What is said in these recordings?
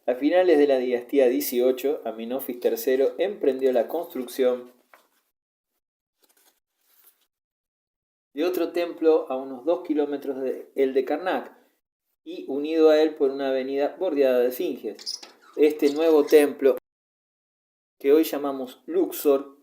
A finales de la dinastía 18, Amenofis III emprendió la construcción de otro templo a unos 2 kilómetros de el de Karnak y unido a él por una avenida bordeada de esfinges. Este nuevo templo, que hoy llamamos Luxor,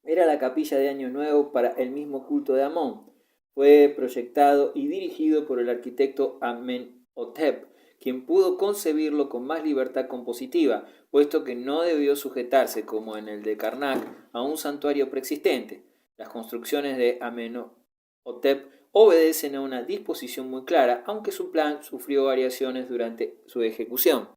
era la capilla de Año Nuevo para el mismo culto de Amón. Fue proyectado y dirigido por el arquitecto Amenhotep, quien pudo concebirlo con más libertad compositiva, puesto que no debió sujetarse, como en el de Karnak, a un santuario preexistente. Las construcciones de Amenhotep obedecen a una disposición muy clara, aunque su plan sufrió variaciones durante su ejecución.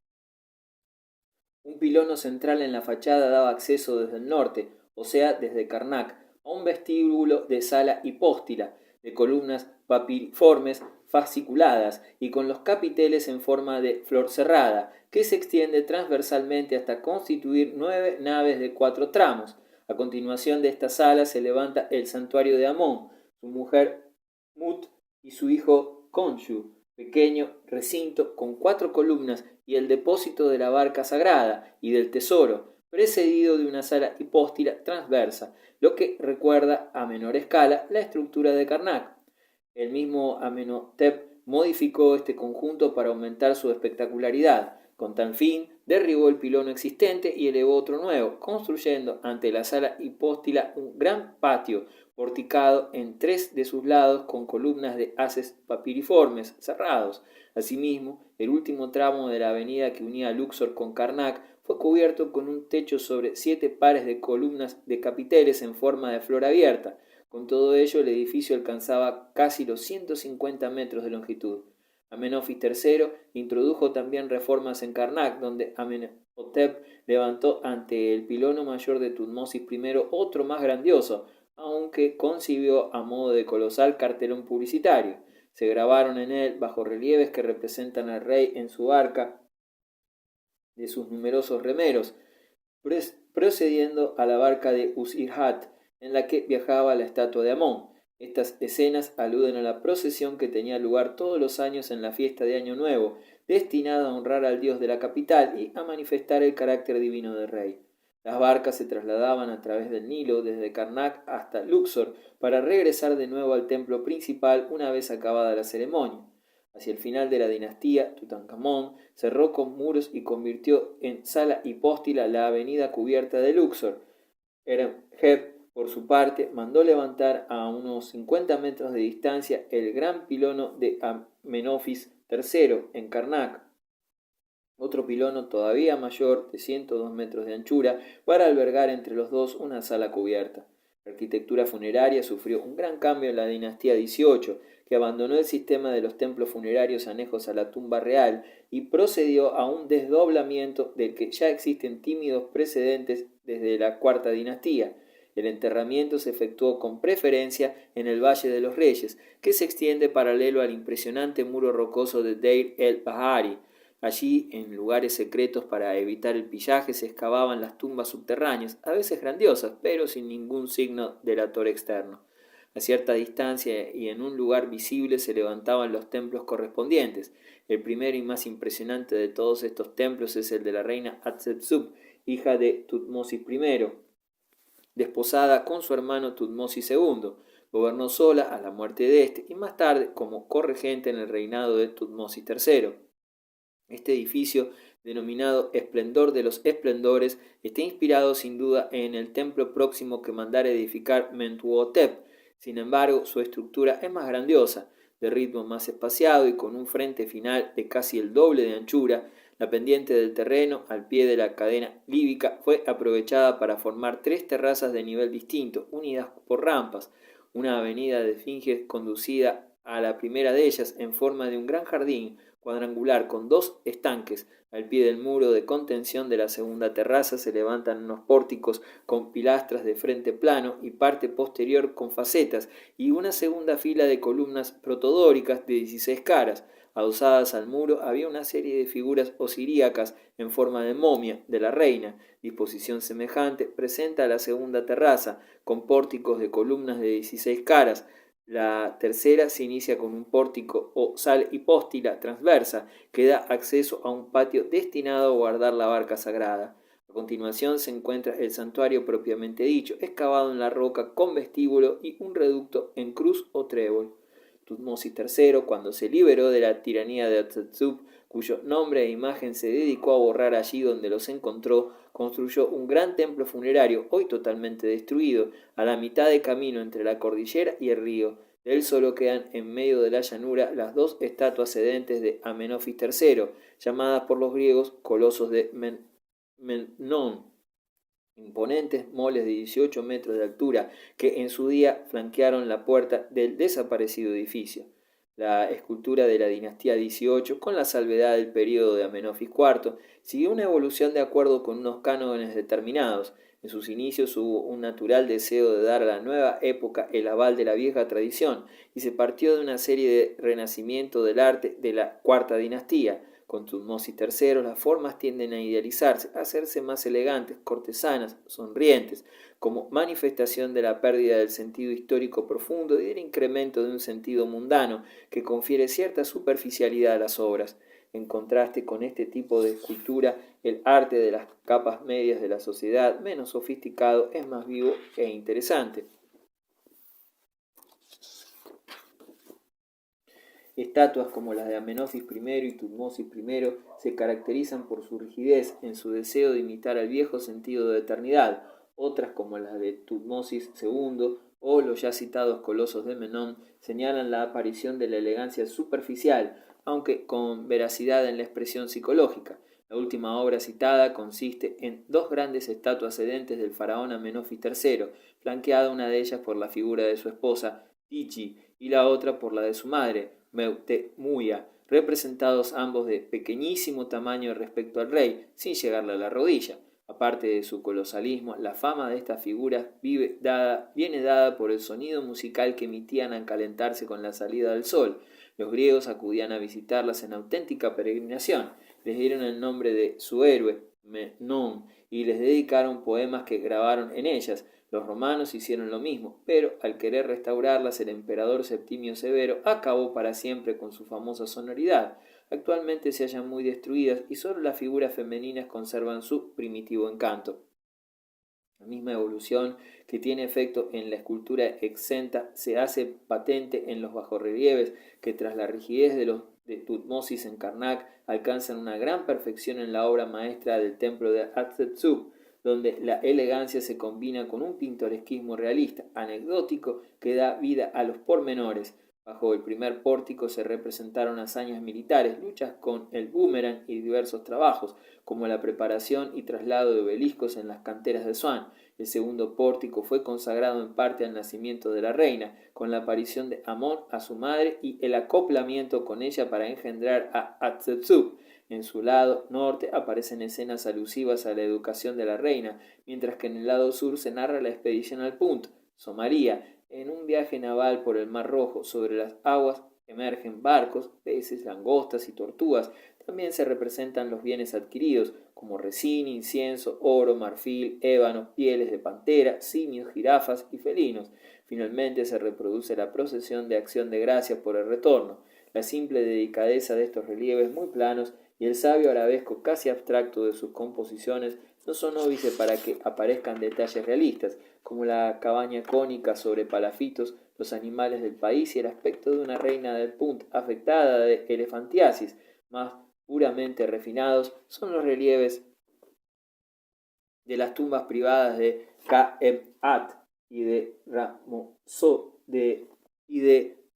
Un pilono central en la fachada daba acceso desde el norte, o sea, desde Karnak, a un vestíbulo de sala hipóstila, de columnas papiriformes fasciculadas y con los capiteles en forma de flor cerrada, que se extiende transversalmente hasta constituir 9 naves de 4 tramos. A continuación de esta sala se levanta el santuario de Amón, su mujer Mut y su hijo Khonshu, pequeño recinto con 4 columnas y el depósito de la barca sagrada y del tesoro, precedido de una sala hipóstila transversa, lo que recuerda a menor escala la estructura de Karnak. El mismo Amenhotep modificó este conjunto para aumentar su espectacularidad. Con tal fin, derribó el pilono existente y elevó otro nuevo, construyendo ante la sala hipóstila un gran patio porticado en 3 de sus lados con columnas de haces papiriformes cerrados. Asimismo, el último tramo de la avenida que unía Luxor con Karnak fue cubierto con un techo sobre 7 pares de columnas de capiteles en forma de flor abierta. Con todo ello, el edificio alcanzaba casi los 150 metros de longitud. Amenofis III introdujo también reformas en Karnak, donde Amenhotep levantó ante el pilono mayor de Tutmosis I otro más grandioso, aunque concibió a modo de colosal cartelón publicitario. Se grabaron en él bajorrelieves que representan al rey en su barca de sus numerosos remeros, procediendo a la barca de Usirhat, en la que viajaba la estatua de Amón. Estas escenas aluden a la procesión que tenía lugar todos los años en la fiesta de Año Nuevo, destinada a honrar al dios de la capital y a manifestar el carácter divino del rey. Las barcas se trasladaban a través del Nilo desde Karnak hasta Luxor para regresar de nuevo al templo principal una vez acabada la ceremonia. Hacia el final de la dinastía, Tutankamón cerró con muros y convirtió en sala hipóstila la avenida cubierta de Luxor. Erenheb, por su parte, mandó levantar a unos 50 metros de distancia el gran pilono de Amenofis III en Karnak, otro pilono todavía mayor de 102 metros de anchura para albergar entre los dos una sala cubierta. La arquitectura funeraria sufrió un gran cambio en la dinastía 18, que abandonó el sistema de los templos funerarios anejos a la tumba real y procedió a un desdoblamiento del que ya existen tímidos precedentes desde la cuarta dinastía. El enterramiento se efectuó con preferencia en el Valle de los Reyes, que se extiende paralelo al impresionante muro rocoso de Deir el-Bahari. Allí, en lugares secretos para evitar el pillaje, se excavaban las tumbas subterráneas, a veces grandiosas, pero sin ningún signo delator externo. A cierta distancia y en un lugar visible se levantaban los templos correspondientes. El primero y más impresionante de todos estos templos es el de la reina Hatshepsut, hija de Tutmosis I, desposada con su hermano Tutmosis II. Gobernó sola a la muerte de este y más tarde como corregente en el reinado de Tutmosis III. Este edificio, denominado Esplendor de los Esplendores, está inspirado sin duda en el templo próximo que mandara edificar Mentuhotep. Sin embargo, su estructura es más grandiosa, de ritmo más espaciado y con un frente final de casi el doble de anchura. La pendiente del terreno, al pie de la cadena líbica, fue aprovechada para formar 3 terrazas de nivel distinto, unidas por rampas. Una avenida de esfinges conducida a la primera de ellas en forma de un gran jardín cuadrangular con 2 estanques. Al pie del muro de contención de la segunda terraza se levantan unos pórticos con pilastras de frente plano y parte posterior con facetas y una segunda fila de columnas protodóricas de 16 caras. Adosadas al muro había una serie de figuras osiríacas en forma de momia de la reina. Disposición semejante presenta la segunda terraza, con pórticos de columnas de 16 caras. La tercera se inicia con un pórtico o sal hipóstila transversa que da acceso a un patio destinado a guardar la barca sagrada. A continuación se encuentra el santuario propiamente dicho, excavado en la roca con vestíbulo y un reducto en cruz o trébol. Tutmosis III, cuando se liberó de la tiranía de Hatshepsut, cuyo nombre e imagen se dedicó a borrar allí donde los encontró, construyó un gran templo funerario, hoy totalmente destruido, a la mitad de camino entre la cordillera y el río. De él solo quedan en medio de la llanura las dos estatuas sedentes de Amenofis III, llamadas por los griegos colosos de Memnón, imponentes moles de 18 metros de altura que en su día flanquearon la puerta del desaparecido edificio. La escultura de la dinastía XVIII, con la salvedad del período de Amenofis IV, siguió una evolución de acuerdo con unos cánones determinados. En sus inicios hubo un natural deseo de dar a la nueva época el aval de la vieja tradición y se partió de una serie de renacimiento del arte de la cuarta dinastía. Con Tutmosis III las formas tienden a idealizarse, a hacerse más elegantes, cortesanas, sonrientes, como manifestación de la pérdida del sentido histórico profundo y del incremento de un sentido mundano que confiere cierta superficialidad a las obras. En contraste con este tipo de escultura, el arte de las capas medias de la sociedad, menos sofisticado, es más vivo e interesante. Estatuas como las de Amenofis I y Tutmosis I se caracterizan por su rigidez en su deseo de imitar al viejo sentido de eternidad. Otras, como las de Tutmosis II o los ya citados colosos de Menón, señalan la aparición de la elegancia superficial, aunque con veracidad en la expresión psicológica. La última obra citada consiste en dos grandes estatuas sedentes del faraón Amenofis III, flanqueada una de ellas por la figura de su esposa Tichi y la otra por la de su madre, Meutemuia, representados ambos de pequeñísimo tamaño respecto al rey, sin llegarle a la rodilla. Aparte de su colosalismo, la fama de estas figuras viene dada por el sonido musical que emitían al calentarse con la salida del sol. Los griegos acudían a visitarlas en auténtica peregrinación. Les dieron el nombre de su héroe, Memnón, y les dedicaron poemas que grabaron en ellas. Los romanos hicieron lo mismo, pero al querer restaurarlas el emperador Septimio Severo acabó para siempre con su famosa sonoridad. Actualmente se hallan muy destruidas y solo las figuras femeninas conservan su primitivo encanto. La misma evolución que tiene efecto en la escultura exenta se hace patente en los bajorrelieves que tras la rigidez de Tutmosis en Karnak alcanzan una gran perfección en la obra maestra del templo de Hatshepsut, donde la elegancia se combina con un pintoresquismo realista, anecdótico, que da vida a los pormenores. Bajo el primer pórtico se representaron hazañas militares, luchas con el boomerang y diversos trabajos, como la preparación y traslado de obeliscos en las canteras de Swan. El segundo pórtico fue consagrado en parte al nacimiento de la reina, con la aparición de Amón a su madre y el acoplamiento con ella para engendrar a Hatshepsut. En su lado norte aparecen escenas alusivas a la educación de la reina, mientras que en el lado sur se narra la expedición al Punt, Somalia. En un viaje naval por el Mar Rojo sobre las aguas emergen barcos, peces, langostas y tortugas. También se representan los bienes adquiridos, como resina, incienso, oro, marfil, ébano, pieles de pantera, simios, jirafas y felinos. Finalmente se reproduce la procesión de acción de gracias por el retorno. La simple delicadeza de estos relieves muy planos y el sabio arabesco casi abstracto de sus composiciones no son óbices para que aparezcan detalles realistas, como la cabaña cónica sobre palafitos, los animales del país y el aspecto de una reina del Punt afectada de elefantiasis. Más puramente refinados son los relieves de las tumbas privadas de Ka-em-at y de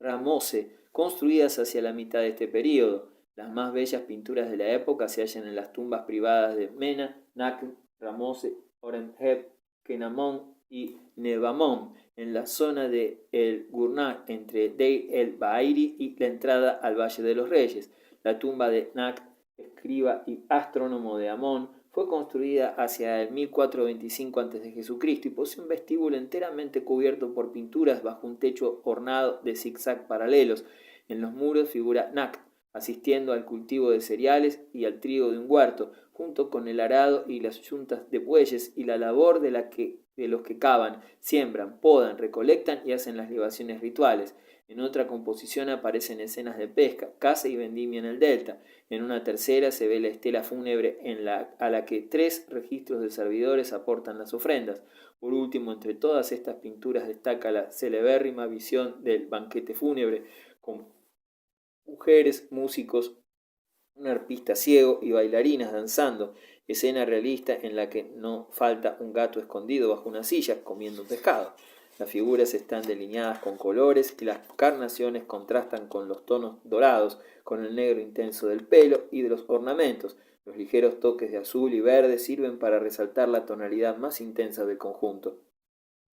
Ramose, construidas hacia la mitad de este período. Las más bellas pinturas de la época se hallan en las tumbas privadas de Mena, Nakn, Ramose, Orenheb, Kenamón y Nebamón, en la zona de El Gurnah, entre Deir el-Bahiri y la entrada al Valle de los Reyes. La tumba de Nakn, escriba y astrónomo de Amón, fue construida hacia el 1425 a.C. y posee un vestíbulo enteramente cubierto por pinturas bajo un techo ornado de zigzag paralelos. En los muros figura Nakn, asistiendo al cultivo de cereales y al trigo de un huerto, junto con el arado y las yuntas de bueyes y la labor de la que de los que cavan, siembran, podan, recolectan y hacen las libaciones rituales. En otra composición aparecen escenas de pesca, caza y vendimia en el delta. En una tercera se ve la estela fúnebre a la que 3 registros de servidores aportan las ofrendas. Por último, entre todas estas pinturas destaca la celebérrima visión del banquete fúnebre, con mujeres, músicos, un arpista ciego y bailarinas danzando, escena realista en la que no falta un gato escondido bajo una silla comiendo un pescado. Las figuras están delineadas con colores y las carnaciones contrastan con los tonos dorados, con el negro intenso del pelo y de los ornamentos. Los ligeros toques de azul y verde sirven para resaltar la tonalidad más intensa del conjunto.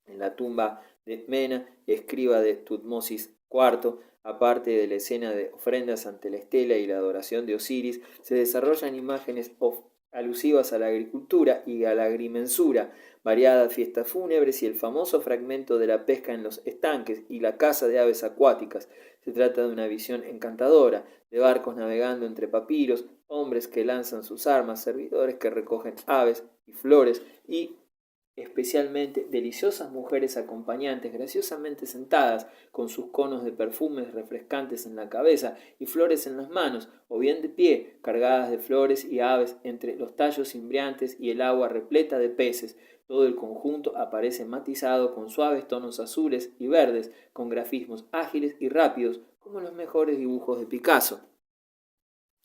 En la tumba de Mena, escriba de Tutmosis IV, aparte de la escena de ofrendas ante la estela y la adoración de Osiris, se desarrollan imágenes alusivas a la agricultura y a la agrimensura, variadas fiestas fúnebres y el famoso fragmento de la pesca en los estanques y la caza de aves acuáticas. Se trata de una visión encantadora, de barcos navegando entre papiros, hombres que lanzan sus armas, servidores que recogen aves y flores y especialmente deliciosas mujeres acompañantes graciosamente sentadas con sus conos de perfumes refrescantes en la cabeza y flores en las manos, o bien de pie, cargadas de flores y aves entre los tallos cimbreantes y el agua repleta de peces. Todo el conjunto aparece matizado con suaves tonos azules y verdes, con grafismos ágiles y rápidos, como los mejores dibujos de Picasso.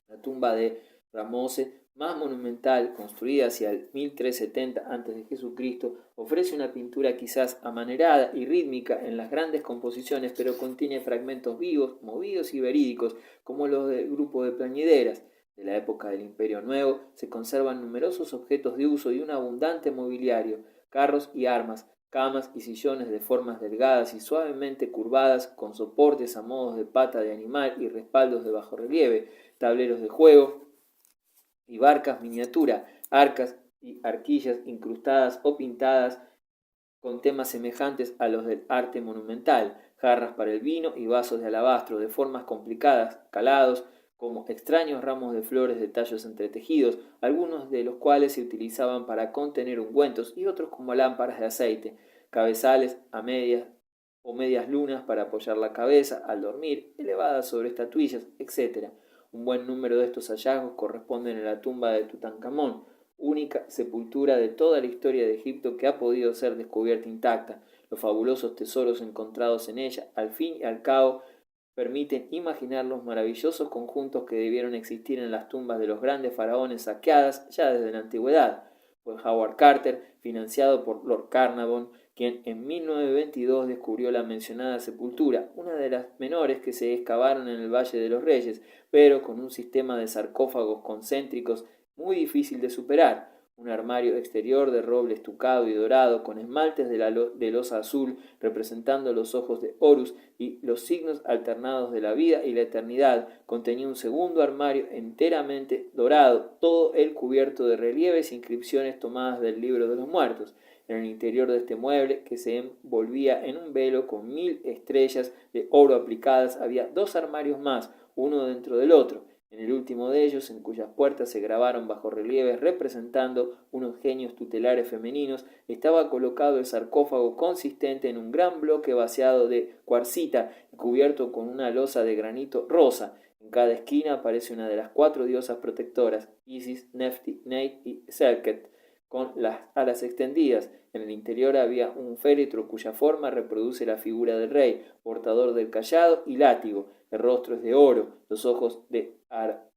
La tumba de Ramose, más monumental, construida hacia el 1370 a.C., ofrece una pintura quizás amanerada y rítmica en las grandes composiciones, pero contiene fragmentos vivos, movidos y verídicos, como los del grupo de plañideras. De la época del Imperio Nuevo se conservan numerosos objetos de uso y un abundante mobiliario, carros y armas, camas y sillones de formas delgadas y suavemente curvadas, con soportes a modo de pata de animal y respaldos de bajorrelieve, tableros de juego y barcas miniatura, arcas y arquillas incrustadas o pintadas con temas semejantes a los del arte monumental, jarras para el vino y vasos de alabastro de formas complicadas, calados, como extraños ramos de flores de tallos entretejidos, algunos de los cuales se utilizaban para contener ungüentos y otros como lámparas de aceite, cabezales a medias o medias lunas para apoyar la cabeza al dormir, elevadas sobre estatuillas, etc. Un buen número de estos hallazgos corresponden a la tumba de Tutankamón, única sepultura de toda la historia de Egipto que ha podido ser descubierta intacta. Los fabulosos tesoros encontrados en ella, al fin y al cabo, permiten imaginar los maravillosos conjuntos que debieron existir en las tumbas de los grandes faraones saqueadas ya desde la antigüedad. Fue Howard Carter, financiado por Lord Carnarvon, quien en 1922 descubrió la mencionada sepultura, una de las menores que se excavaron en el Valle de los Reyes, pero con un sistema de sarcófagos concéntricos muy difícil de superar. Un armario exterior de roble estucado y dorado con esmaltes de losa azul representando los ojos de Horus y los signos alternados de la vida y la eternidad. Contenía un segundo armario enteramente dorado, todo él cubierto de relieves e inscripciones tomadas del libro de los muertos. En el interior de este mueble, que se envolvía en un velo con 1000 estrellas de oro aplicadas, había 2 armarios más, uno dentro del otro. En el último de ellos, en cuyas puertas se grabaron bajorrelieves representando unos genios tutelares femeninos, estaba colocado el sarcófago consistente en un gran bloque vaciado de cuarcita y cubierto con una losa de granito rosa. En cada esquina aparece una de las 4 diosas protectoras, Isis, Nefti, Neit y Serket, con las alas extendidas. En el interior había un féretro cuya forma reproduce la figura del rey, portador del cayado y látigo. El rostro es de oro, los ojos de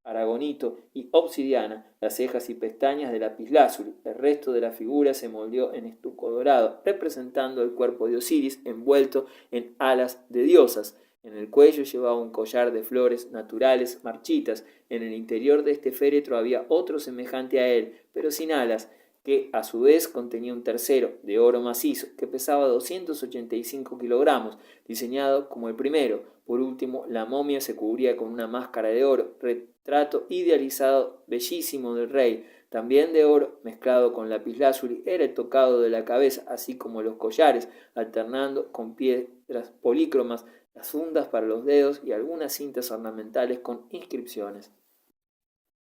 aragonito y obsidiana, las cejas y pestañas de lapislázuli. El resto de la figura se moldeó en estuco dorado, representando el cuerpo de Osiris envuelto en alas de diosas. En el cuello llevaba un collar de flores naturales marchitas. En el interior de este féretro había otro semejante a él, pero sin alas, que a su vez contenía un tercero, de oro macizo, que pesaba 285 kilogramos, diseñado como el primero. Por último, la momia se cubría con una máscara de oro, retrato idealizado bellísimo del rey, también de oro, mezclado con lapislázuli, era el tocado de la cabeza, así como los collares, alternando con piedras polícromas, las fundas para los dedos y algunas cintas ornamentales con inscripciones.